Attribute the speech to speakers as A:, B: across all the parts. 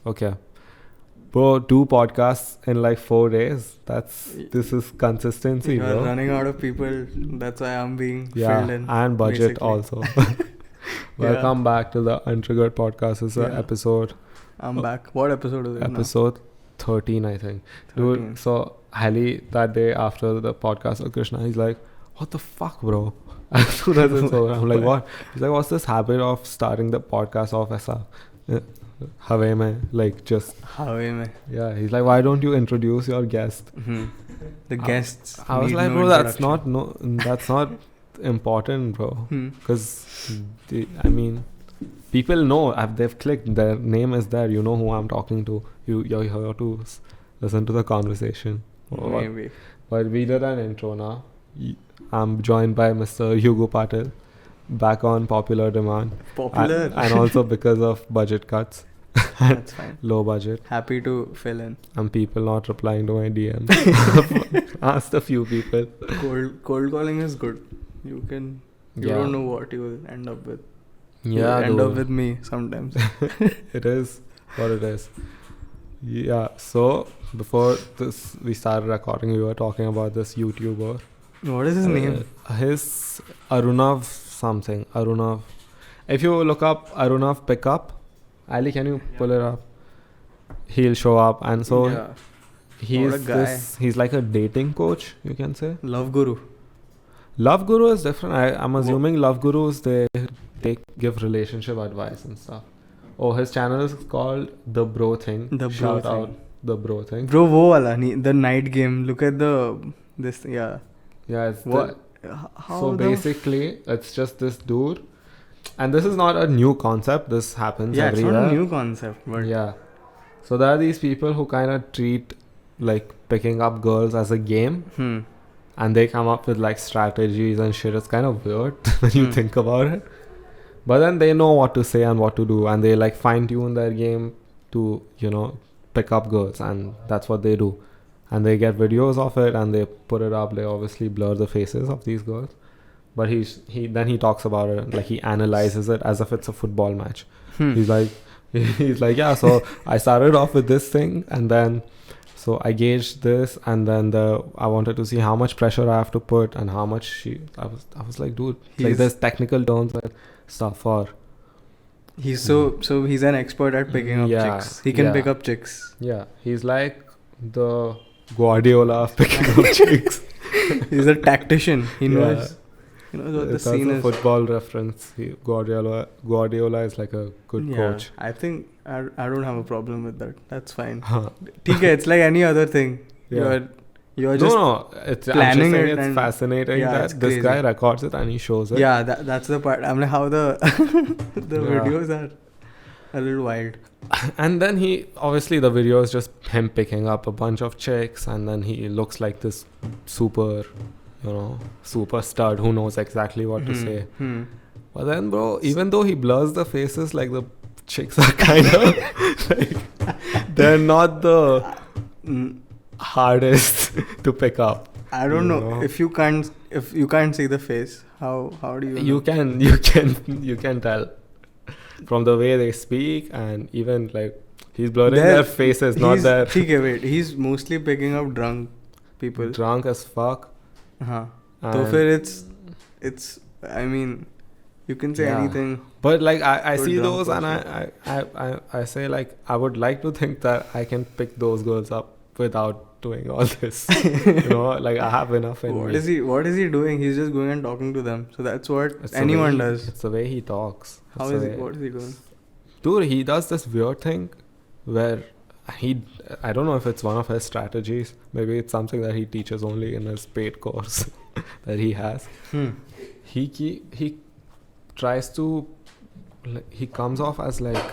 A: Okay. Bro, 2 podcasts in like 4 days. This is consistency,
B: You are
A: bro.
B: running out of people. That's why I'm being filled
A: Yeah,
B: in.
A: and budget
B: basically.
A: also. Welcome back to the Untriggered podcast. It's
B: Yeah.
A: episode
B: I'm back. What episode is it
A: episode 13, I think.
B: now? 13.
A: Dude, so Hali, that day after the podcast of Krishna, he's like, what the fuck, bro? As soon as it's over, I'm like, what? He's like, what's this habit of starting the podcast off aisa? Hawe mein, like just...
B: Hawe mein.
A: Yeah, he's like, why don't you introduce your guest?
B: The guests.
A: I was
B: need
A: like,
B: no
A: bro, that's
B: introduction.
A: not important, bro.
B: Hmm.
A: Because, I mean, people know if they've clicked, their name is there. You know who I'm talking to. You're here to listen to the conversation.
B: Maybe.
A: But we did an intro now. I'm joined by Mr. Yugu Patil, back on popular demand.
B: Popular.
A: And also because of budget cuts.
B: That's fine.
A: Low budget.
B: Happy to fill in.
A: And people not replying to my DMs. Asked a few people.
B: Cold calling is good. You don't know what you will end up with.
A: Yeah,
B: You'll end up with me sometimes.
A: It is what it is. Yeah, so before this we started recording, we were talking about this YouTuber.
B: What is his name?
A: His Arunav something. Arunav. If you look up Arunav Pickup, Ali, can you pull it up? He'll show up, and so
B: What a guy.
A: he's like a dating coach, you can say.
B: Love Guru.
A: Love Guru is different. I'm assuming Love Gurus they give relationship advice and stuff. Oh, his channel is called The Bro Thing.
B: The Bro
A: Shout
B: Thing.
A: out The Bro Thing.
B: Bro, wo wala, the night game. Look at this. Yeah.
A: Yeah, it's
B: What?
A: so basically, it's just this dude, and this is not a new concept. This happens everywhere.
B: It's not a new concept, but
A: Yeah. So there are these people who kind of treat like picking up girls as a game, and they come up with like strategies and shit. It's kind of weird when you think about it. But then they know what to say and what to do, and they like fine tune their game to, pick up girls, and that's what they do. And they get videos of it and they put it up. They obviously blur the faces of these girls, but he talks about it, like he analyzes it as if it's a football match. He's like, yeah. So I started off with this thing, and then so I gauged this, and then I wanted to see how much pressure I have to put and how much I was like, dude, like there's technical terms and stuff for.
B: He's he's an expert at picking up chicks. He can pick up chicks.
A: Yeah, he's like the Guardiola of picking up chicks.
B: He's a tactician. He knows what the scene is.
A: Football reference. Guardiola is like a good coach.
B: I think I don't have a problem with that. That's fine. It's like any other thing.
A: Yeah.
B: You're just
A: it's
B: planning it.
A: It's fascinating that this guy records it and he shows it.
B: Yeah, that's the part. I'm like, how the videos are a little wild.
A: And then obviously the video is just him picking up a bunch of chicks, and then he looks like this super stud who knows exactly what to say. But then, bro, even though he blurs the faces, like the chicks are kind of like they're not the hardest to pick up.
B: I don't know if you can't see the face. How do you?
A: You can tell from the way they speak, and even like he's blurring their faces, not their.
B: Wait, he's mostly picking up drunk people.
A: Drunk as fuck.
B: So it's. I mean, you can say anything.
A: But like I see those, and I say like I would like to think that I can pick those girls up without doing all this. Like I have enough in me.
B: What is he doing? He's just going and talking to them. So that's what anyone does.
A: It's the way he talks.
B: What is he doing?
A: Dude, he does this weird thing where I don't know if it's one of his strategies. Maybe it's something that he teaches only in his paid course that he has. He tries to, he comes off as like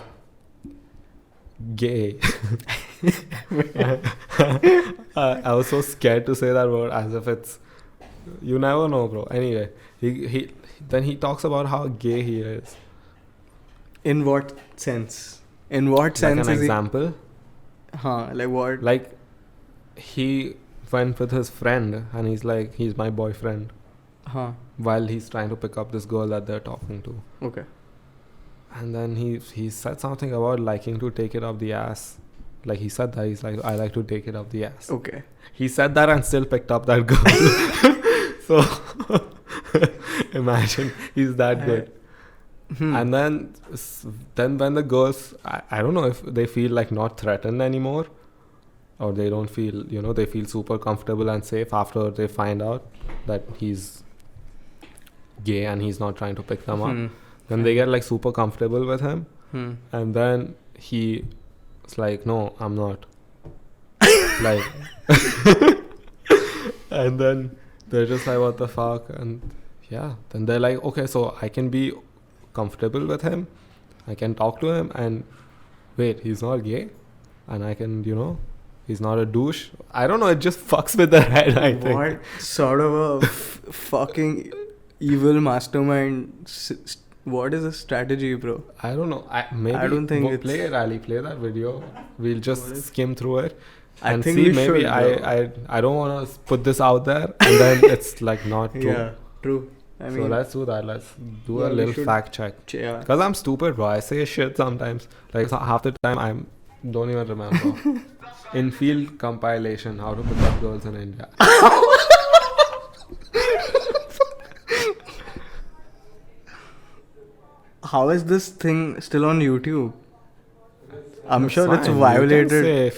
A: gay. I was so scared to say that word, as if it's, you never know, bro. Anyway, he talks about how gay he is.
B: In what sense? In what sense?
A: Like an example?
B: Like what?
A: Like he went with his friend and he's like, he's my boyfriend. While he's trying to pick up this girl that they're talking to.
B: Okay.
A: And then he said something about liking to take it up the ass. Like he said that he's like, I like to take it up the ass.
B: Okay.
A: He said that and still picked up that girl. So imagine he's that good. And then when the girls, I don't know if they feel like not threatened anymore, or they don't feel, they feel super comfortable and safe after they find out that he's gay and he's not trying to pick them up. Then they get like super comfortable with him. And then he's like, no, I'm not. Like, and then they're just like, what the fuck? And yeah, then they're like, okay, so I can be comfortable with him, I can talk to him, and wait, he's not gay, and I can, he's not a douche. I don't know, it just fucks with their head, I think.
B: What sort of a fucking evil mastermind? What is the strategy, bro?
A: I don't know. I don't think we'll play that video. We'll just skim through it and see. Maybe I don't want to put this out there and then it's like not true.
B: Yeah, true. I mean,
A: so let's do that. Let's do a little fact check.
B: Yeah.
A: Because I'm stupid, bro. I say shit sometimes. Like half the time I don't even remember. In-field compilation: How to pick up girls in India.
B: How is this thing still on YouTube? I'm sure it's violated.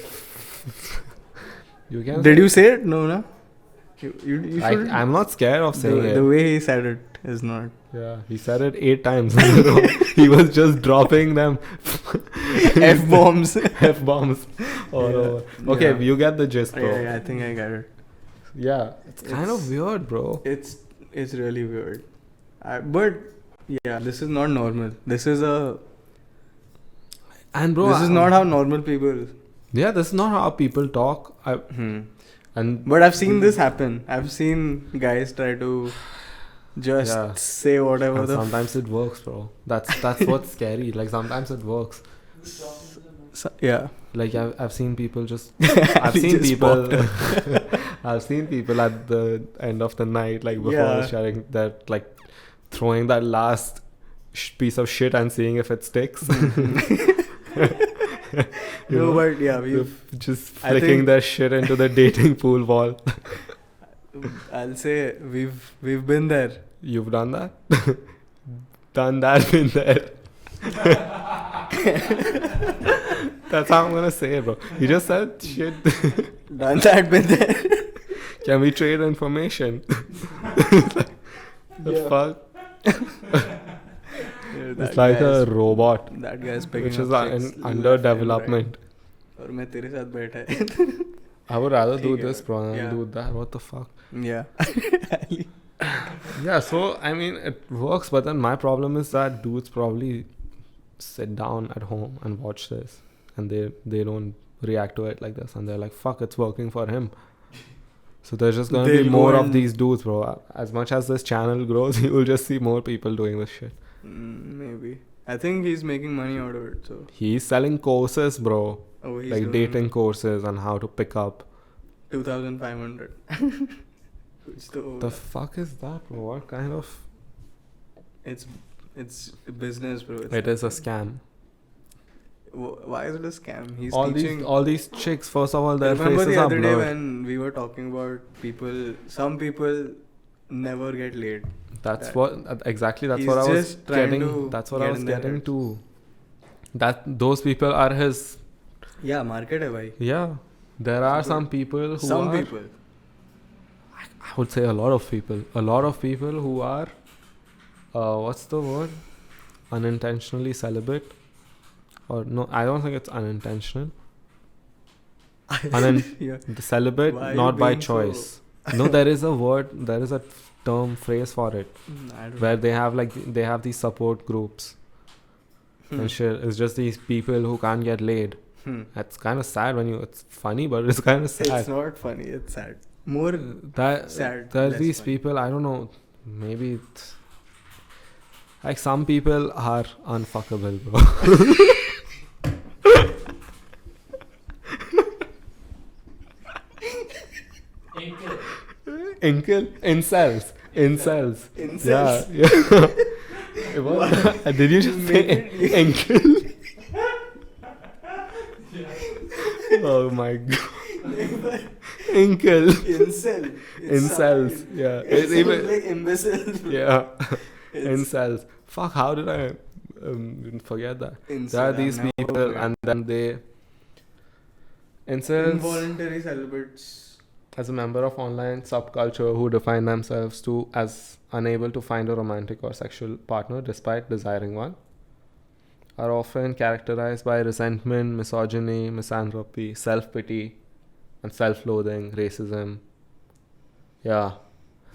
A: You can.
B: Did you say it? No, no. You
A: I'm not scared of saying it.
B: The way he said it is not.
A: Yeah, he said it 8 times in a row. He was just dropping them
B: F-bombs.
A: F-bombs. Okay, you get the gist, bro.
B: Yeah, I think I get it.
A: Yeah, it's kind of weird, bro.
B: It's really weird. But yeah, this is not normal. This is this is not how normal people.
A: Yeah, this is not how people talk.
B: But I've seen this happen. I've seen guys try to just say whatever.
A: Sometimes it works, bro. That's what's scary. Like sometimes it works.
B: Yeah.
A: Like I've seen people just. I've seen people. I've seen people at the end of the night, like before sharing that, like throwing that last piece of shit and seeing if it sticks.
B: But yeah, we've
A: just flicking their shit into the dating pool wall.
B: I'll say we've been there.
A: You've done that? Done that, been there. That's how I'm gonna say it, bro. You just said shit.
B: Done that, been there.
A: Can we trade information? The fuck? It's like a robot.
B: That guy's picking
A: which is under development. I would rather do this, bro, than do that. What the fuck?
B: Yeah.
A: Yeah, so I mean it works, but then my problem is that dudes probably sit down at home and watch this and they don't react to it like this, and they're like, fuck, it's working for him. So there's just gonna be more of these dudes, bro. As much as this channel grows, you will just see more people doing this shit.
B: Maybe. I think he's making money out of it. So
A: he's selling courses, bro.
B: Oh, he's
A: like dating courses and how to pick up.
B: 2,500.
A: The fuck is that, bro? What kind of?
B: It's business, bro.
A: It is a scam.
B: Why is it a scam? He's
A: teaching all these chicks. First of all, their faces are blurred.
B: Remember the other day when we were talking about people? Some people never get laid.
A: That's what I was getting. That's what I was getting to. That those people are his.
B: Yeah, market hai bhai.
A: Yeah, there are some people who
B: some people.
A: I would say a lot of people. A lot of people who are, what's the word? Unintentionally celibate. Or no, I don't think it's unintentional. Celibate, not by choice. No, there is a word. There is a term, phrase for it, where they have these support groups and shit. It's just these people who can't get laid. That's kind of sad it's funny, but it's kind of sad.
B: It's not funny. It's sad. More sad.
A: There's these funny people. I don't know. Maybe like some people are unfuckable, bro. Incels. Yeah. Did you just say ankle? Oh my god. Ankle. Incels. Yeah. It's
B: even like imbeciles.
A: Yeah. Incels. Fuck, how did I forget that? There are these people and then they... Incels...
B: Involuntary celibates.
A: As a member of online subculture who define themselves as unable to find a romantic or sexual partner despite desiring one, are often characterized by resentment, misogyny, misanthropy, self-pity, and self-loathing, racism. Yeah.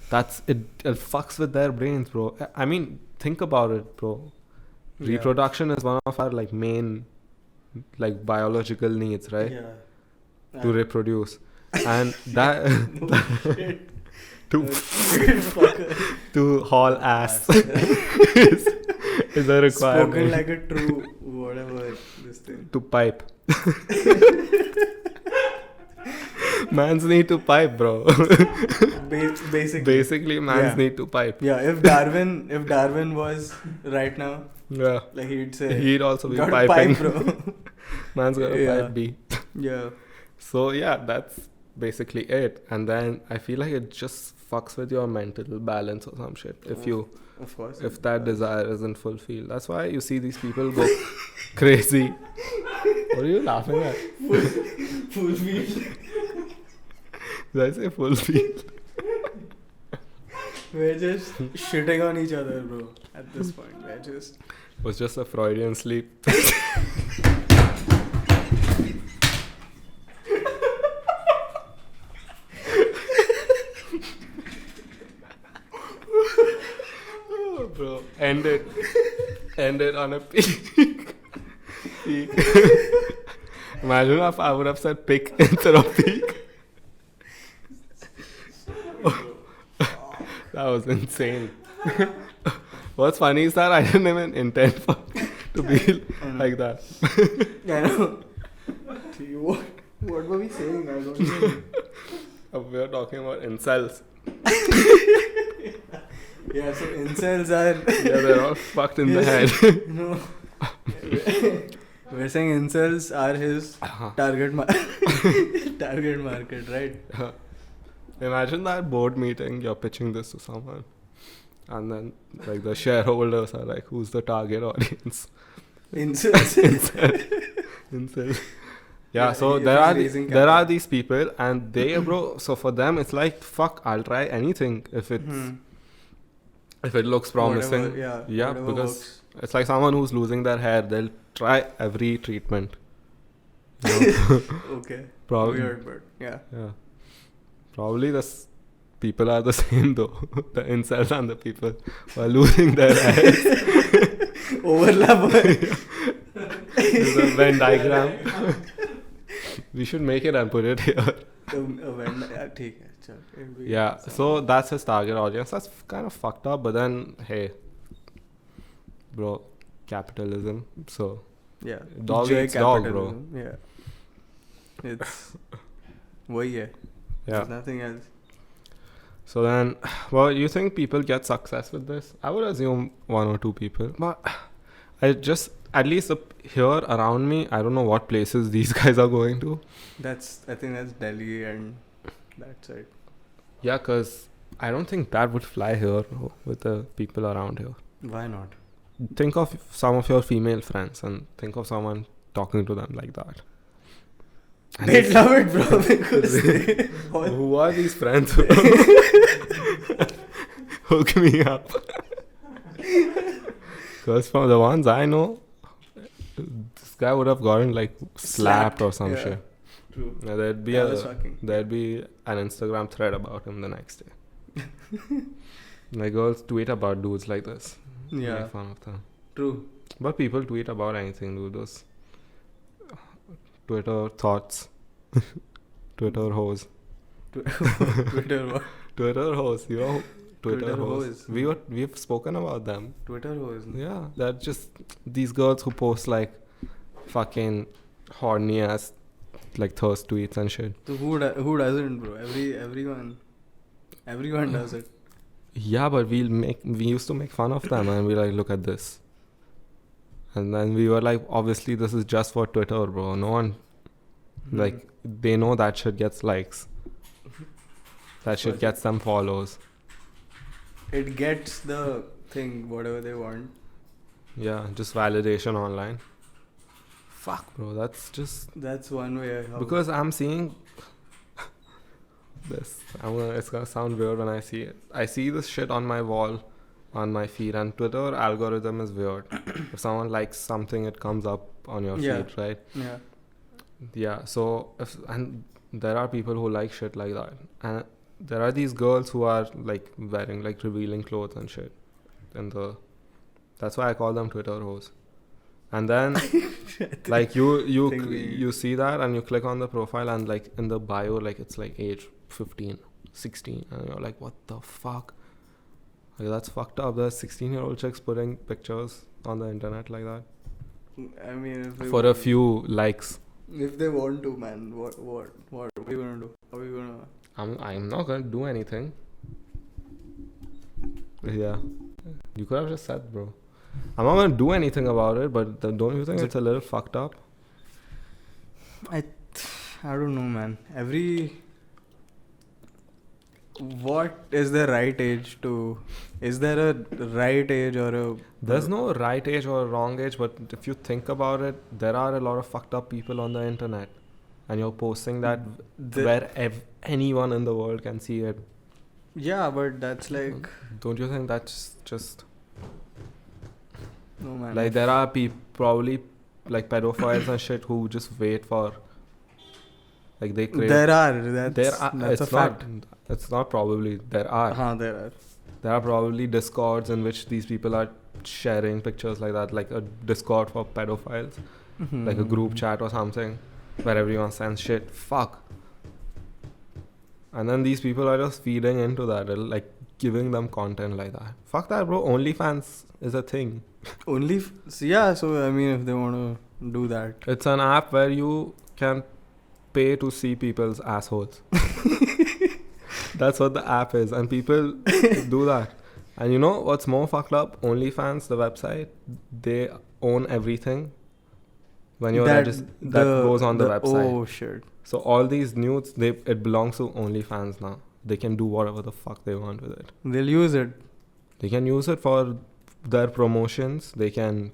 A: That's it. It fucks with their brains, bro. I mean, think about it, bro. Yeah. Reproduction is one of our like main like biological needs, right?
B: Yeah.
A: To reproduce. And that to haul ass is a requirement.
B: Spoken like a true whatever this thing.
A: To pipe. Mans need to pipe, bro. Basically, mans need to pipe.
B: Yeah, if Darwin was right now,
A: yeah,
B: like he'd say
A: he'd also be piping.
B: Pipe, bro.
A: Man's got a pipe B.
B: Yeah.
A: So yeah, that's basically it. And then I feel like it just fucks with your mental balance or some shit if that desire isn't fulfilled. That's why you see these people go crazy. What are you laughing at?
B: Fulfilled.
A: Did I say fulfilled?
B: We're just shitting on each other, bro. At this point, it
A: was just a Freudian sleep. Bro, end it on a peak. Imagine if I would have said pick instead of peak. That was insane. What's funny is that I didn't even intend to be like that.
B: I know. What were we saying? I don't know.
A: We were talking about incels.
B: Yeah, so incels are...
A: yeah, they're all fucked in the head.
B: No. We're saying incels are his target market, right?
A: Imagine that board meeting, you're pitching this to someone. And then like the shareholders are like, who's the target audience?
B: Incels.
A: Incels. Yeah, so there are these people and they, bro, so for them it's like, fuck, I'll try anything if it looks promising.
B: Whatever,
A: yeah, because works. It's like someone who's losing their hair, they'll try every treatment. You know?
B: Okay.
A: Probably.
B: Weird, but yeah.
A: Probably people are the same though. The incels and the people who are losing their hair.
B: Overlap.
A: There's a Venn diagram. We should make it and put it here. Yeah, so that's his target audience. That's kind of fucked up, but then, hey, bro, capitalism. So,
B: yeah,
A: dog eats dog, bro.
B: Yeah. It's... yeah. There's nothing else.
A: So then, well, you think people get success with this? I would assume one or two people. But I just, at least here around me, I don't know what places these guys are going to.
B: I think that's Delhi and that's it.
A: Yeah, because I don't think that would fly here with the people around here.
B: Why not?
A: Think of some of your female friends and think of someone talking to them like that. And
B: they'd love it, bro. Because
A: who are these friends? Hook me up. Because from the ones I know, this guy would have gotten like slapped or some shit.
B: True.
A: Yeah, there'd be an Instagram thread about him the next day. Like girls tweet about dudes like this.
B: Yeah.
A: Make fun of them.
B: True.
A: But people tweet about anything, dude. Those Twitter thoughts. Twitter hoes.
B: Twitter what?
A: Twitter hoes. You know,
B: Twitter hoes.
A: We've spoken about them.
B: Twitter hoes.
A: Yeah, they're just these girls who post like fucking horny ass like thirst tweets and shit.
B: So who doesn't, bro? Everyone does it.
A: Yeah, but we used to make fun of them and we like, look at this. And then we were like, obviously this is just for Twitter, bro. No one, like, they know that shit gets likes. That shit gets them follows.
B: It gets the thing, whatever they want.
A: Yeah, just validation online. Fuck, bro, that's
B: one way.
A: Because I'm seeing this. It's gonna sound weird when I see it. I see this shit on my wall, on my feed, and Twitter algorithm is weird. If someone likes something, it comes up on your feed, right?
B: Yeah.
A: Yeah. So and there are people who like shit like that, and there are these girls who are like wearing like revealing clothes and shit, that's why I call them Twitter hoes. And then like you see that and you click on the profile and like in the bio like it's like age 15, 16 and you're like, what the fuck? Like, that's fucked up. There's 16-year-old chicks putting pictures on the internet like that.
B: I mean,
A: for a few likes.
B: If they want to, man, what are you gonna do? How are you gonna?
A: I'm not gonna do anything. Yeah, you could have just said, bro. I'm not gonna do anything about it, but don't you think it's a little fucked up?
B: I don't know, man. What is the right age to? Is there a right age or a?
A: There's no right age or wrong age, but if you think about it, there are a lot of fucked up people on the internet, and you're posting that where anyone in the world can see it.
B: Yeah, but that's like.
A: Don't you think that's just?
B: No, man.
A: Like there are probably like pedophiles and shit who just wait for. Like they crave.
B: There are. That's a fact.
A: It's not probably. There are.
B: There are.
A: There are probably discords in which these people are sharing pictures like that, like a discord for pedophiles, like a group chat or something, where everyone sends shit. Fuck. And then these people are just feeding into that, like giving them content like that. Fuck that, bro. OnlyFans is a thing.
B: So I mean, if they want to do that,
A: it's an app where you can pay to see people's assholes. That's what the app is, and people do that. And you know what's more fucked up? OnlyFans, the website, they own everything. When you're that goes on the website.
B: Oh shit!
A: So all these nudes, it belongs to OnlyFans now. They can do whatever the fuck they want with it.
B: They'll use it.
A: They can use it for their promotions. They can.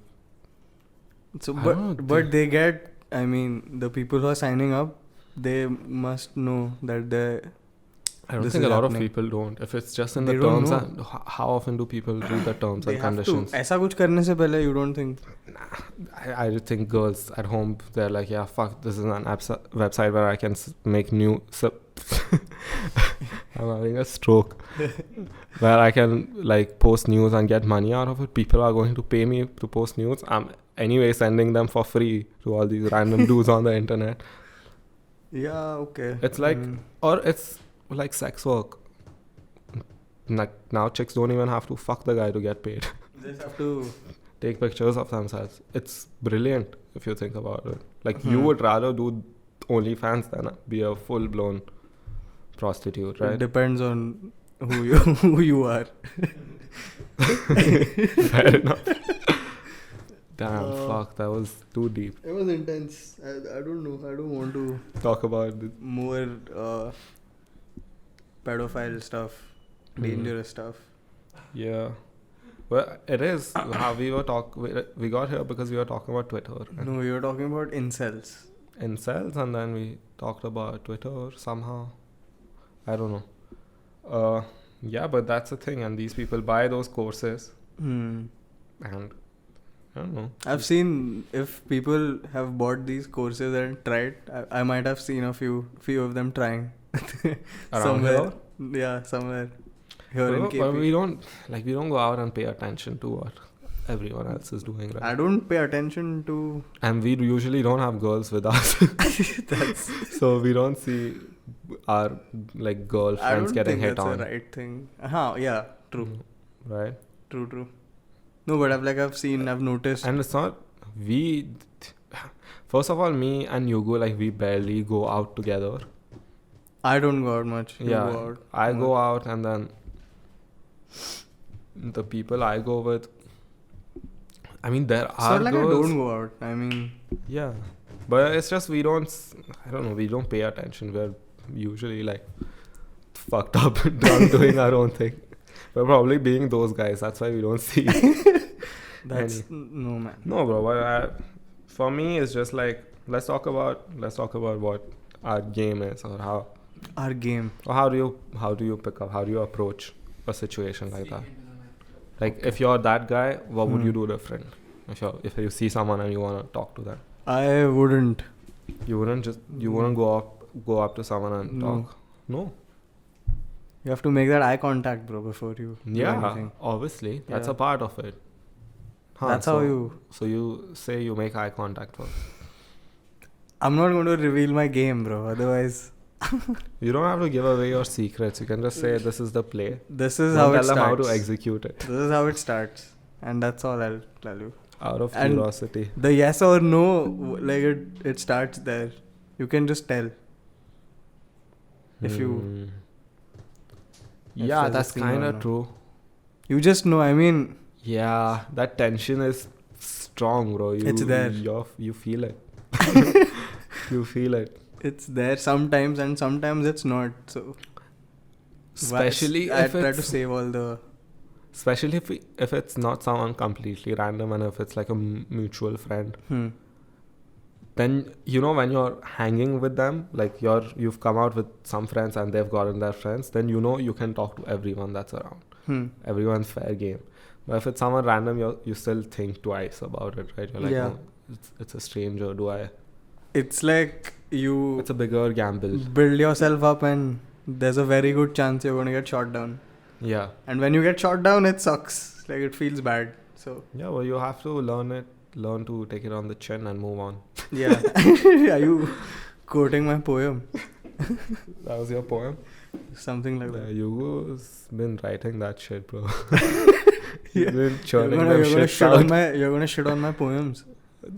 B: So, but they get. I mean, the people who are signing up, they must know that
A: I don't think a lot of people don't. If it's just in the terms, and how often do people read the terms and conditions?
B: ऐसा कुछ करने से पहले, you don't think?
A: Nah, I think girls at home, they're like, yeah, fuck, this is an website where I can make new. I'm having a stroke. Where I can like post news and get money out of it. People are going to pay me to post news. I'm anyway sending them for free to all these random dudes on the internet.
B: Yeah, okay.
A: It's like, or it's like sex work. Like now chicks don't even have to fuck the guy to get paid.
B: They just have to
A: take pictures of themselves. It's brilliant if you think about it. Like you would rather do OnlyFans than be a full-blown prostitute, right?
B: It depends on who you are.
A: Fair enough. Damn, fuck, that was too deep.
B: It was intense. I don't know. I don't want to
A: talk about
B: more pedophile stuff, dangerous stuff.
A: Yeah. Well, it is how we got here because we were talking about Twitter.
B: No, we were talking about incels.
A: Incels, and then we talked about Twitter somehow. I don't know. Yeah, but that's the thing, and these people buy those courses. And I don't know.
B: I've seen if people have bought these courses and tried. I might have seen a few of them trying.
A: Somewhere.
B: Yeah, somewhere. Here in KP.
A: But we don't go out and pay attention to what everyone else is doing, right?
B: I don't pay attention to.
A: And we usually don't have girls with us. So we don't see our like girlfriends getting hit on.
B: I don't think that's a right thing. Yeah, true.
A: Right?
B: True. No, but I've noticed.
A: And it's not, first of all, me and Yugu, we barely go out together.
B: I don't go out much.
A: I go out and then The people I go with, I mean, there
B: It's
A: are
B: not like
A: girls.
B: I don't go out. I mean,
A: Yeah, but it's just we don't. I don't know. We don't pay attention. We're usually like fucked up, drunk, doing our own thing. We're probably being those guys. That's why we don't see.
B: that's no man.
A: No, bro. But for me, it's just like let's talk about what our game is, or how
B: Our game.
A: or how do you pick up, how do you approach a situation like that. Like if you're that guy, what would you do different? If you see someone and you want to talk to them,
B: I wouldn't.
A: you wouldn't go up to someone and
B: No.
A: talk. No.
B: You have to make that eye contact, bro, before you do
A: Yeah,
B: anything.
A: obviously that's
B: Yeah.
A: a part of it.
B: That's how you.
A: So you say you make eye contact first.
B: I'm not going to reveal my game, bro. Otherwise,
A: You don't have to give away your secrets. You can just say this is the play.
B: this is
A: Don't
B: how it
A: tell them how
B: starts.
A: to execute it.
B: This is how it starts, and that's all I'll tell you.
A: Out of
B: And
A: curiosity.
B: The yes or no, like it starts there. You can just tell. If you.
A: Hmm.
B: If
A: Yeah,
B: there's a
A: that's
B: scene or
A: kind of
B: no.
A: true.
B: You just know. I mean,
A: Yeah, that tension is strong, bro.
B: It's there.
A: You feel it. You feel it.
B: it's there sometimes, and sometimes it's not. So.
A: Especially
B: I
A: if
B: try to
A: it's
B: save all the.
A: especially if it's not someone completely random and if it's like a mutual friend. Then when you're hanging with them, like you've come out with some friends and they've gotten their friends, then you can talk to everyone that's around. Everyone's fair game. But if it's someone random, you still think twice about it, right? You're like,
B: Yeah.
A: oh, it's a stranger.
B: It's like you
A: It's a bigger gamble.
B: build yourself up, and there's a very good chance you're going to get shot down.
A: Yeah.
B: And when you get shot down, it sucks. Like, it feels bad. So,
A: Yeah, well, you have to learn to take it on the chin and move on.
B: yeah. Are you quoting my poem?
A: That was your poem?
B: Something like that.
A: Yugu's been writing that shit, bro.
B: Yeah.
A: He's been
B: You're
A: churning
B: gonna,
A: them
B: you're gonna
A: shit
B: shit
A: out.
B: on my. You're gonna shit on my poems.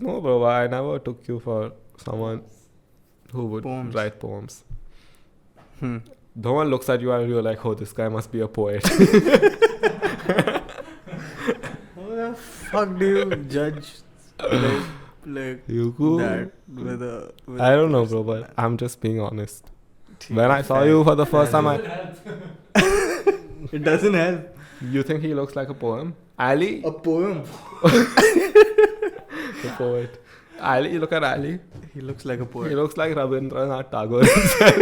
A: No, bro, I never took you for someone who would
B: Poems.
A: write poems.
B: Hmm.
A: No one looks at you and you're like, oh, this guy must be a poet.
B: How the fuck do you judge like
A: Yugu?
B: that with a? With
A: I
B: a
A: don't know,
B: person?
A: bro, but I'm just being honest.
B: ठीक
A: When
B: है,
A: I saw
B: fair.
A: you for the first time,
B: It doesn't help.
A: you think he looks like a poem? Ali?
B: A poem.
A: The poet. Ali, you look at Ali.
B: He looks like a poet.
A: He looks like Rabindranath Tagore himself.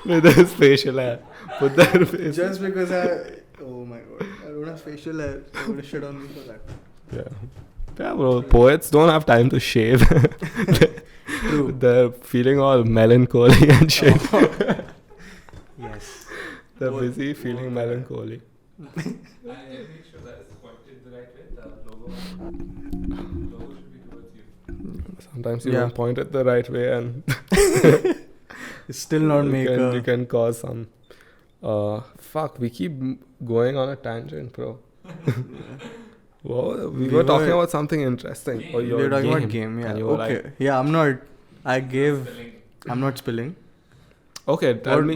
A: With his facial hair. Put that face.
B: Just because oh my god, I don't have facial hair. You're gonna shit on me for that.
A: Yeah. Yeah, bro. Poets don't have time to shave.
B: True.
A: They're feeling all melancholy and shit.
B: Yes.
A: They're busy feeling melancholy.
C: Make sure that it's pointed the right way. The logo should be towards you.
A: Sometimes you
B: Yeah.
A: don't point it the right way and
B: It's still not
A: you can cause some fuck, we keep going on a tangent, bro. Whoa, we were talking about something interesting. Or
B: We
A: your
B: were talking
A: game.
B: about game, yeah.
A: And you were
B: Okay.
A: like,
B: Yeah, I'm not. I'm not spilling.
A: okay, tell me.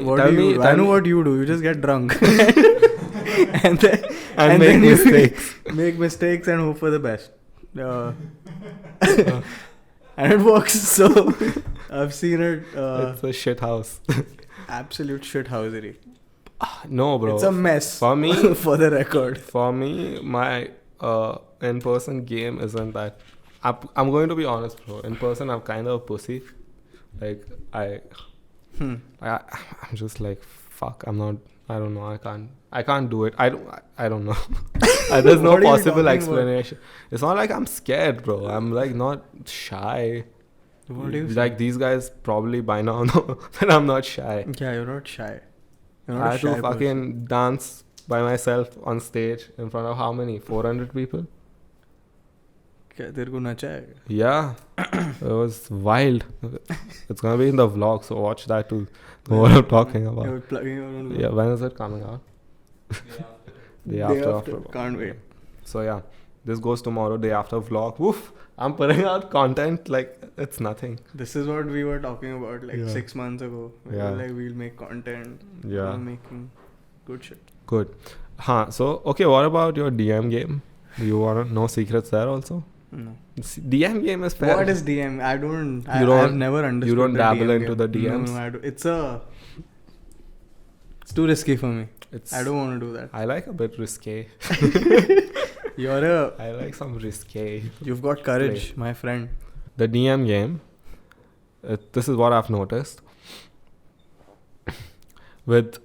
B: I know what you do. You just get drunk. and then,
A: and make
B: then you
A: mistakes.
B: make mistakes and hope for the best. And it works. So I've seen it.
A: It's a shit house.
B: Absolute shithousery.
A: No, bro.
B: It's a mess.
A: For me,
B: for the record.
A: For me, my in-person game isn't that. I'm going to be honest, bro. In person, I'm kind of a pussy. Like I'm just like fuck. I don't know. I can't do it. I don't know. There's no
B: What are you
A: possible
B: talking
A: explanation. It's not like I'm scared, bro. I'm like not shy.
B: What do you
A: like these guys probably by now know that I'm not shy.
B: Yeah, you're not shy. You're
A: I
B: not a
A: had
B: shy
A: to fucking dance by myself on stage in front of how many? 400 people?
B: क्या तेरे को नचा है?
A: Yeah. It was wild. It's gonna be in the vlog, so watch that to know what I'm talking about.
B: You're plugging your own
A: Yeah, when is it coming out? Day after.
B: Can't wait.
A: So yeah, this goes tomorrow, day after vlog. Woof! I'm putting out content like it's nothing.
B: This is what we were talking about like
A: Yeah.
B: 6 months ago. We
A: Yeah.
B: were like, we'll make content.
A: Yeah.
B: We're making good shit.
A: Good. So, okay, what about your DM game? Do you want to know secrets there also?
B: No.
A: DM game is fair.
B: What is DM? I don't.
A: I've
B: never understood.
A: You don't
B: the
A: dabble
B: DM
A: into
B: game.
A: the DMs?
B: No, I don't. It's too risky for me. I don't want to do that.
A: I like a bit risque. I like some risque.
B: You've got courage, my friend.
A: The DM game, this is what I've noticed. With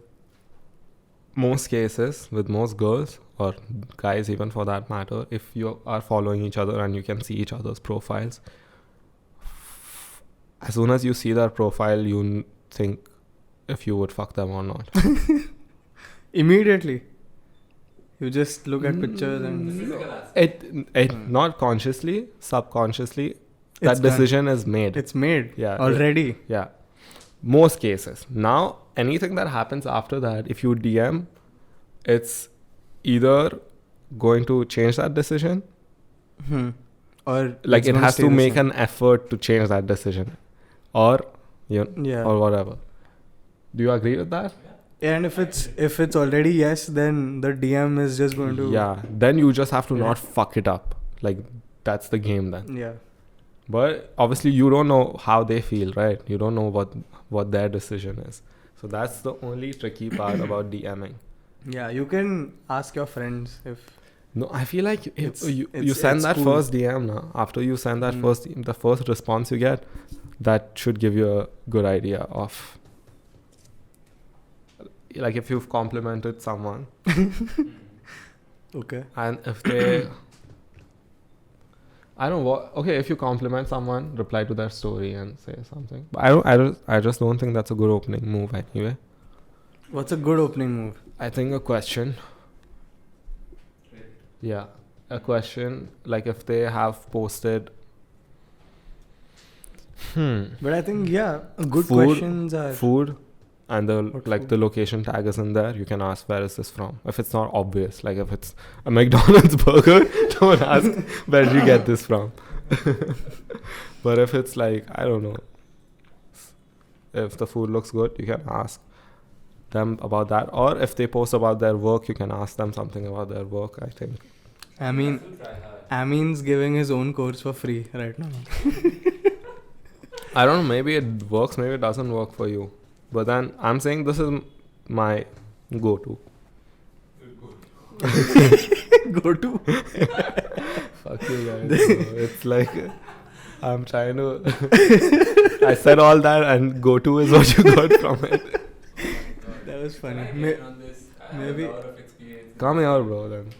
A: most cases, with most girls, or guys even for that matter, if you are following each other and you can see each other's profiles, as soon as you see their profile, you think if you would fuck them or not.
B: Immediately. You just look at pictures and...
A: Not consciously, subconsciously,
B: It's
A: that decision is made.
B: It's made.
A: Yeah.
B: Already.
A: Yeah. Most cases. Now, anything that happens after that, if you DM, it's either going to change that decision,
B: or
A: like it has to make an effort to change that decision, or or whatever. Do you agree with that?
B: And if it's already yes, then the DM is just going to...
A: Yeah. Then you just have to not fuck it up. Like, that's the game then.
B: Yeah.
A: But obviously you don't know how they feel, right? You don't know what their decision is. So that's the only tricky part about DMing.
B: Yeah, you can ask your friends if...
A: No, I feel like you send that
B: cool.
A: first DM now. After you send that the first response you get, that should give you a good idea of... Like if you've complimented someone.
B: Okay.
A: And if they... if you compliment someone, reply to their story and say something. But I just don't think that's a good opening move anyway.
B: What's a good opening move?
A: I think a question. Yeah. A question, like if they have posted...
B: But I think, good questions are...
A: Food. And the location tag is in there. You can ask, where is this from? If it's not obvious, like if it's a McDonald's burger, don't ask, where did you get this from? But if it's like, I don't know, if the food looks good, you can ask them about that. Or if they post about their work, you can ask them something about their work, I think.
B: Amin's giving his own course for free right now.
A: I don't know, maybe it works, maybe it doesn't work for you. But then I'm saying this is my go-to.
B: Go-to?
A: Fuck you guys. Bro. It's like I'm trying to... I said all that and go-to is what you got from it.
B: That was funny. Maybe...
A: Come here, bro, then.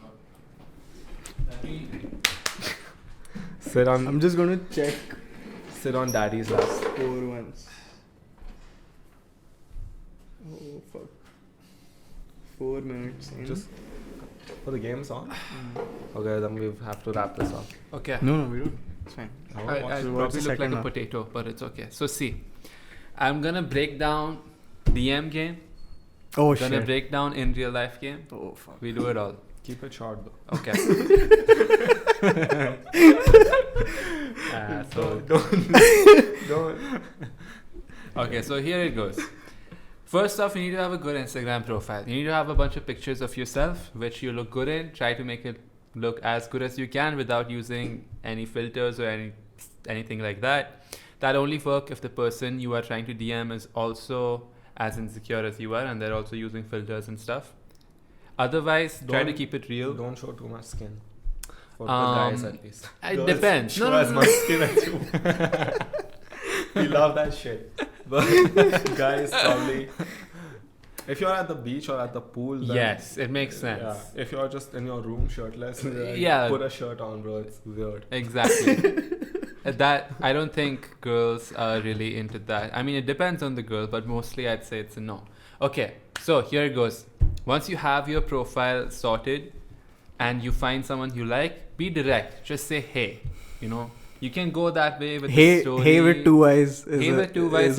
A: Sit on...
B: I'm just going to check.
A: Sit on daddy's lap.
B: Score once. Oh, fuck. 4 minutes in.
A: Just for the game's on? Okay, then we have to wrap this up.
C: Okay.
B: No, we don't. It's fine.
C: I probably look like a potato, but it's okay. So see, I'm gonna break down DM game.
B: Oh,
C: shit. Gonna break down in real life game.
B: Oh, fuck.
C: We do it all.
A: Keep it short though.
C: Okay.
A: So don't.
C: Okay, so here it goes. First off, you need to have a good Instagram profile. You need to have a bunch of pictures of yourself, which you look good in. Try to make it look as good as you can without using any filters or anything like that. That only work if the person you are trying to DM is also as insecure as you are and they're also using filters and stuff. Otherwise, try to keep it real.
A: Don't show too much skin. For the guys at least.
C: It depends.
A: Show as much skin as you want. We love that shit. But guys, probably... If you're at the beach or at the pool, then
C: yes, it makes sense.
A: Yeah. If you're just in your room shirtless, put a shirt on, bro. It's weird.
C: Exactly. That I don't think girls are really into that. I mean, it depends on the girl, but mostly I'd say it's a no. Okay, so here it goes. Once you have your profile sorted and you find someone you like, be direct. Just say hey. You know, you can go that way with the story.
B: Hey with two eyes.
C: Hey with two eyes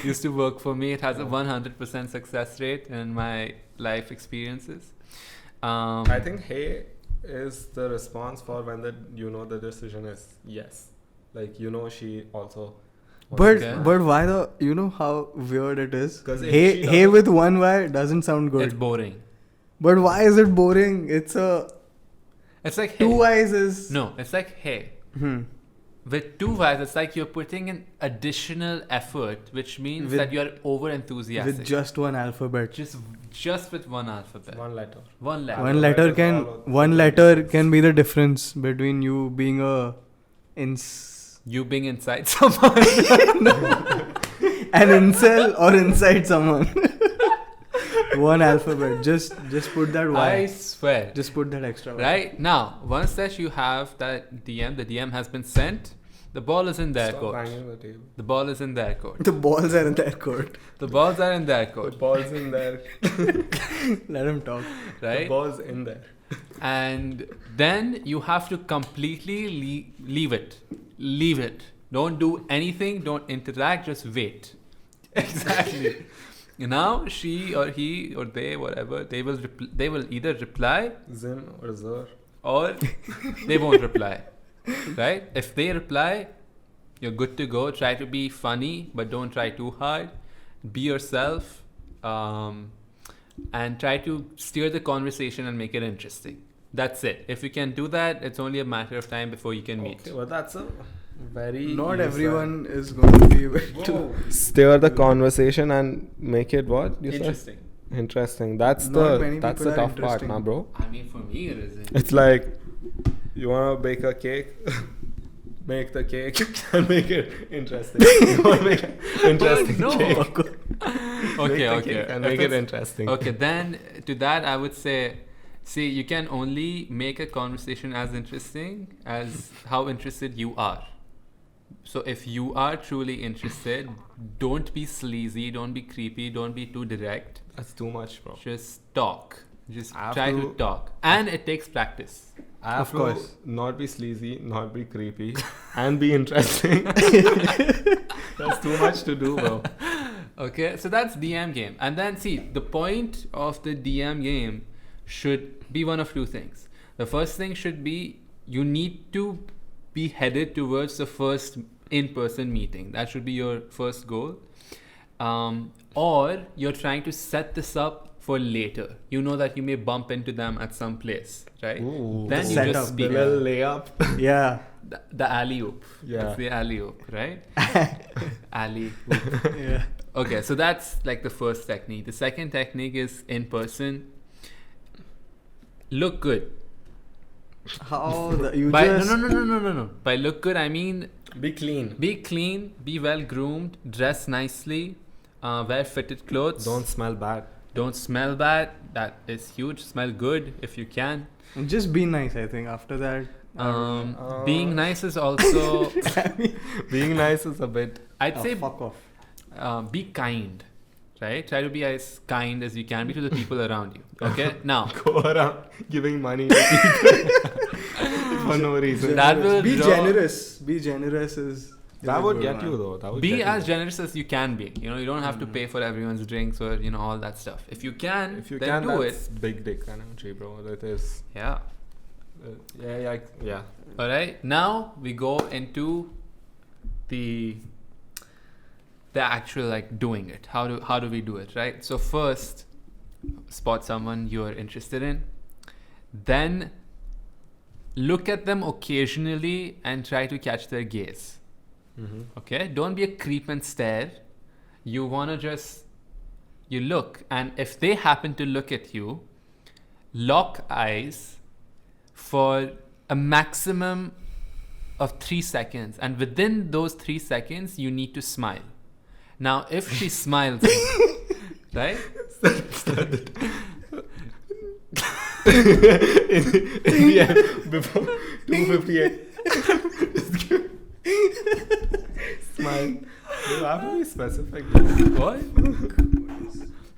C: used to work for me. It has a 100% success rate in my life experiences.
A: I think hey is the response for when the decision is yes. Like, she also
B: But
C: Okay.
B: but why the, you know how weird it is?
A: 'Cause if
B: Hey
A: she
B: hey
A: doesn't-
B: with one Y doesn't sound
C: It's
B: good.
C: boring.
B: But why is it boring? It's a
C: It's like
B: two
C: hey.
B: Y's is
C: No, it's like hey.
B: Hmm.
C: With two Y's, it's like you're putting in additional effort, which means
B: With-
C: that you're over enthusiastic.
B: With just one alphabet.
C: just with one alphabet.
A: One letter.
C: One letter.
B: One letter can be the difference between you being a
C: You being inside someone.
B: an incel or inside someone. One alphabet. Just put that Y.
C: I swear.
B: Just put that extra Y.
C: Right now, once that you have that DM, the DM has been sent. The ball is in their
A: Stop
C: court.
A: banging the table.
C: The ball is in their court.
B: The balls are in their court.
C: The balls are in their
A: The
C: court,
A: ball's in there.
B: Let him talk.
A: The
C: right?
A: ball's in there.
C: And then you have to completely leave it. Leave it. Don't do anything. Don't interact. Just wait. Exactly. Now she or he or they, whatever, they will either reply
A: Zim or Zur.
C: or they won't reply. Right? If they reply, you're good to go. Try to be funny, but don't try too hard. Be yourself, and try to steer the conversation and make it interesting. That's it. If you can do that, it's only a matter of time before you can meet.
A: Okay, well, that's a very.
B: Not everyone is going to be able to.
A: Steer the conversation and make it what? You said?
C: Interesting.
A: Interesting. That's
B: Not many
A: the
B: people are
A: tough part,
B: interesting.
A: nah, bro.
C: I mean, for me, it isn't.
A: It's like you wanna bake a cake. Make the cake and make it interesting. You wanna make an interesting
C: No.
A: cake.
C: Okay,
A: Make the cake and
C: If
A: make it
C: it's-
A: interesting.
C: Okay, then to that I would say, see, you can only make a conversation as interesting as how interested you are. So if you are truly interested, don't be sleazy, don't be creepy, don't be too direct.
A: That's too much, bro.
C: Just talk. Just
A: I have
C: try to
A: to-
C: talk. And it takes practice.
A: I have
B: Of course.
A: to not be sleazy, not be creepy, and be interesting. That's too much to do, bro.
C: Okay, so that's DM game. And then see, the point of the DM game should be one of two things. The first thing should be you need to be headed towards the first in-person meeting. That should be your first goal. Or you're trying to set this up for later. You know that you may bump into them at some place, right?
A: Ooh,
C: Then
B: the
C: you
B: setup,
C: just speak.
A: The little layup.
B: Yeah.
C: The alley-oop.
A: Yeah.
C: That's the alley-oop, right? Alley-oop.
B: Yeah.
C: Okay, so that's like the first technique. The second technique is in person. Look good.
B: How you
C: By
B: just
C: no. By look good, I mean
A: Be clean.
C: be clean, be well groomed, dress nicely, wear fitted clothes.
A: Don't smell bad.
C: Don't smell bad. That is huge. Smell good if you can.
B: just be nice. I think after that.
C: Being nice is also.
A: Being nice is a bit.
C: I'd say
B: fuck off.
C: be kind. Right? Try to be as kind as you can be to the people around you. Okay? Now,
A: Go around giving money to people for no reason.
C: That will
B: be
C: draw-
B: generous. Be generous is.
A: That
B: a
A: would
B: good
A: get
B: one.
A: you though. That would
C: be
A: get
C: as
A: you.
C: generous as you can be. You know, you don't have to pay for everyone's drinks or, you know, all that stuff. If you can,
A: If you
C: then
A: can,
C: do
A: that's
C: it.
A: big dick energy, bro. That is.
C: Yeah.
A: Yeah.
C: All right. Now we go into the actual like doing it. How do we do it, right? So first, spot someone you're interested in. Then look at them occasionally and try to catch their gaze.
A: Mm-hmm.
C: Okay? Don't be a creep and stare. You want to just you look, and if they happen to look at you, lock eyes for a maximum of 3 seconds, and within those 3 seconds you need to smile. Now if she smiles, right?
A: in the end, before 2:58. Smile. You have to be specific.
C: What?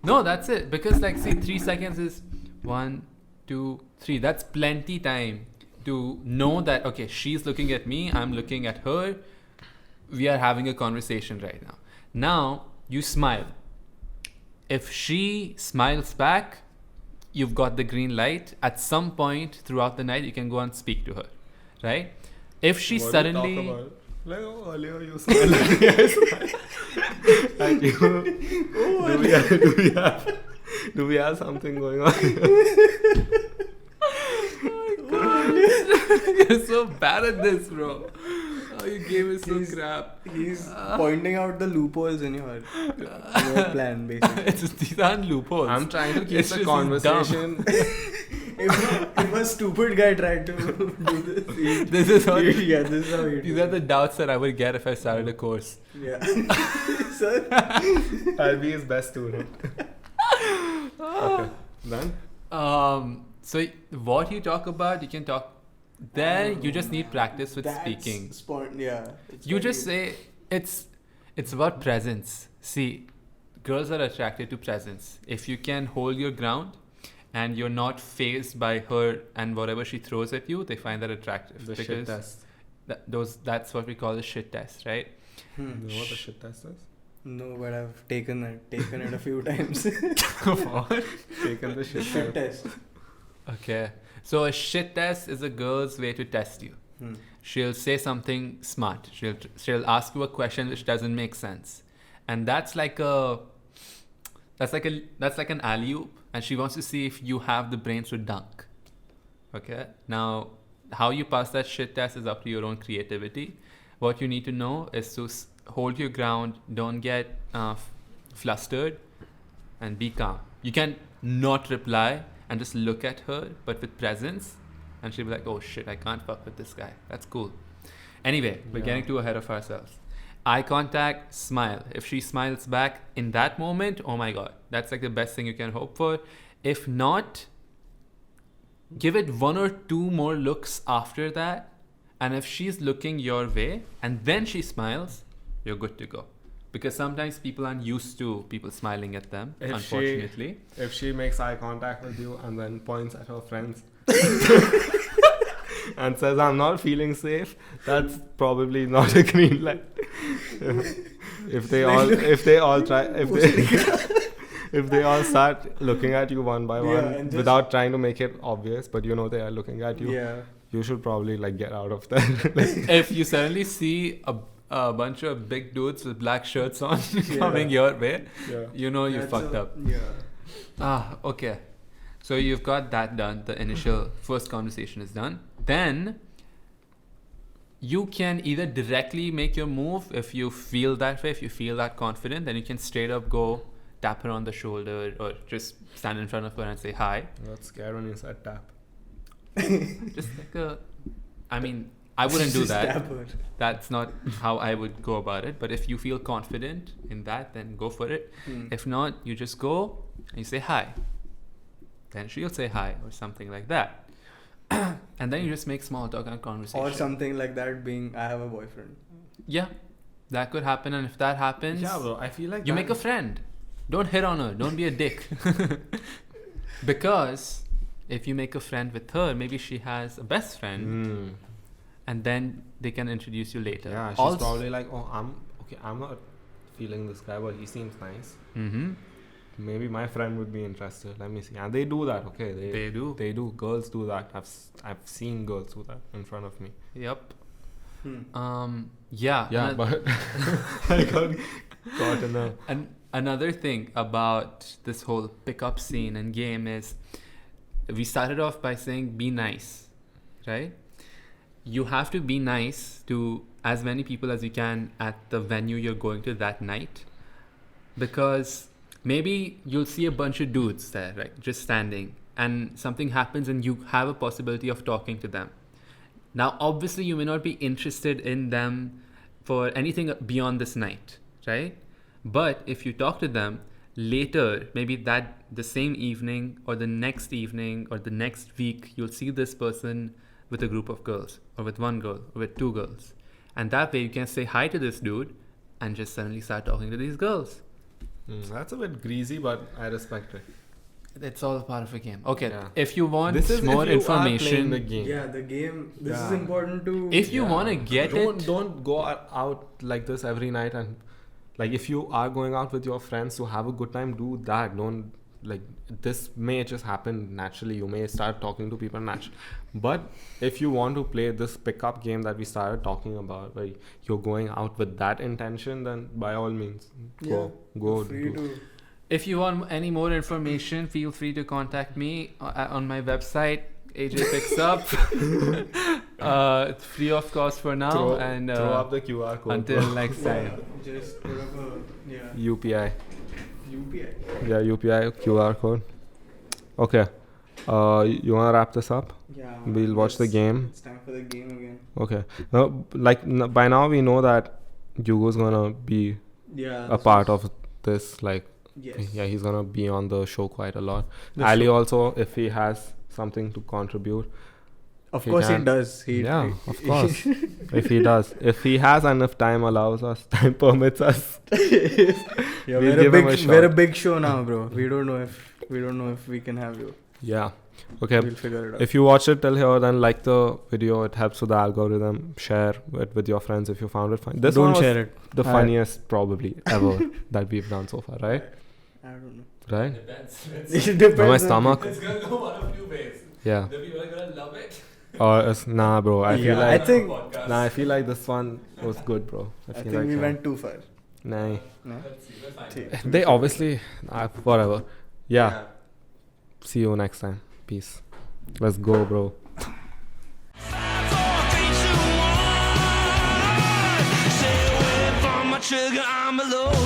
C: No, that's it. Because like, see, 3 seconds is 1, 2, 3. That's plenty time to know that, okay, she's looking at me, I'm looking at her. We are having a conversation right now. Now, you smile. If she smiles back, you've got the green light. At some point throughout the night, you can go and speak to her, right? If she
A: What do we
C: suddenly...
A: talk about? Like, oh, earlier you smiled at me, I smiled at you. Do we have something going on?
C: You're so bad at this, bro. Oh, your game is so crap.
B: He's pointing out the loopholes in your plan, basically.
C: These aren't loopholes.
A: I'm trying to keep
C: It's
A: the
C: just
A: conversation.
B: If a stupid guy tried to do this,
C: This is how
B: this is how he
C: these are the doubts that I would get if I started a course.
B: Yeah. Sir?
A: I'll be his best student. Okay, done?
C: So what you talk about, you can talk. There, you just need practice with speaking. You just say it's about presence. See, girls are attracted to presence. If you can hold your ground and you're not fazed by her and whatever she throws at you, they find that attractive.
A: The shit test.
C: That's what we call the shit test, right?
A: You know what the shit test is?
B: No, but I've taken it a few times.
C: What?
A: Taken the shit test.
C: Okay. So a shit test is a girl's way to test you. She'll say something smart. She'll ask you a question which doesn't make sense, and that's like an alley-oop, and she wants to see if you have the brains to dunk. Okay. Now, how you pass that shit test is up to your own creativity. What you need to know is to hold your ground. Don't get flustered, and be calm. You can not reply and just look at her, but with presence, and she'll be like, oh shit, I can't fuck with this guy. That's cool. Anyway, we're getting too ahead of ourselves. Eye contact, smile. If she smiles back in that moment, oh my god, that's like the best thing you can hope for. If not, give it 1 or 2 more looks after that, and if she's looking your way and then she smiles, you're good to go. Because sometimes people aren't used to people smiling at them, unfortunately.
A: If she makes eye contact with you and then points at her friends and says, I'm not feeling safe, that's probably not a green light. If they all start looking at you one by one without trying to make it obvious, but you know they are looking at you, you should probably get out of there.
C: If you suddenly see a bunch of big dudes with black shirts on coming your way, you know you fucked up. Okay. So you've got that done. The initial first conversation is done. Then you can either directly make your move if you feel that way, if you feel that confident, then you can straight up go tap her on the shoulder or just stand in front of her and say hi.
A: That's scary when you said tap.
C: Just I wouldn't do that. That's not how I would go about it. But if you feel confident in that, then go for it. If not, you just go and you say hi. Then she'll say hi or something like that. And then you just make small talk and conversation.
B: Or something like that being, I have a boyfriend.
C: Yeah, that could happen. And if that happens,
A: bro, I feel like
C: you make a friend. Don't hit on her. Don't be a dick. Because if you make a friend with her, maybe she has a best friend. And then they can introduce you later.
A: Yeah, she's probably like, oh, I'm not feeling this guy, but he seems nice. Maybe my friend would be interested. Let me see. And they do that, okay? They do. Girls do that. I've seen girls do that in front of me.
C: Yep.
A: Yeah, but I got caught in a...
C: And another thing about this whole pickup scene and game is we started off by saying be nice, right? You have to be nice to as many people as you can at the venue you're going to that night, because maybe you'll see a bunch of dudes there, right, just standing, and something happens and you have a possibility of talking to them. Now, obviously, you may not be interested in them for anything beyond this night, right? But if you talk to them later, maybe the same evening or the next evening or the next week, you'll see this person with a group of girls or with one girl or with 2 girls. And that way you can say hi to this dude and just suddenly start talking to these girls.
A: That's a bit greasy, but I respect it.
C: It's all part of a game. Okay, if you want more
A: if you
C: information,
A: the game.
B: Yeah, the game. This is important to.
C: If you want to get
A: don't go out like this every night, and if you are going out with your friends to have a good time, do that. Don't like this may just happen naturally. You may start talking to people naturally. But if you want to play this pickup game that we started talking about, where you're going out with that intention, then by all means, go.
B: Free to.
C: If you want any more information, feel free to contact me on my website. AJ picks up. It's free of cost for now,
A: throw up the QR code
C: until next time.
B: Just put up a
A: UPI.
B: UPI.
A: Yeah, UPI QR code. Okay. You wanna wrap this up?
B: Yeah.
A: We'll watch the game.
B: It's time for the game again.
A: Okay. Now, by now we know that Yugo's gonna be a part of this. Like,
B: yes.
A: yeah, he's gonna be on the show quite a lot.
B: The
A: Ali
B: show.
A: also, if he has something to contribute.
B: Of course he does.
A: Of course. If he does. If he has and if time allows us, time permits us.
B: Yeah, we're a big show now, bro. We don't know if we can have you.
A: Yeah. Okay.
B: We'll figure it out.
A: If you watched it till here, then like the video. It helps with the algorithm. Share it with your friends if you found it funny. This
B: don't
A: one was
B: share it.
A: the funniest probably ever that we've done so far, right?
B: I don't know.
A: Right?
C: Depends.
B: It depends.
A: My stomach.
C: It's gonna go one of two ways.
A: Yeah.
C: The people are gonna love it.
A: Or it's, nah, bro. I feel
B: I
A: like
B: think
A: I feel like this one was good, bro.
B: I
A: feel
B: think
A: like
B: we went too far.
A: Nah.
B: No?
C: Let's see. We'll find out.
A: They obviously whatever. Yeah. See you next time. Peace. Let's go, bro.
D: 5, 4, 3, 2, 1. Stay away from my trigger, I'm alone.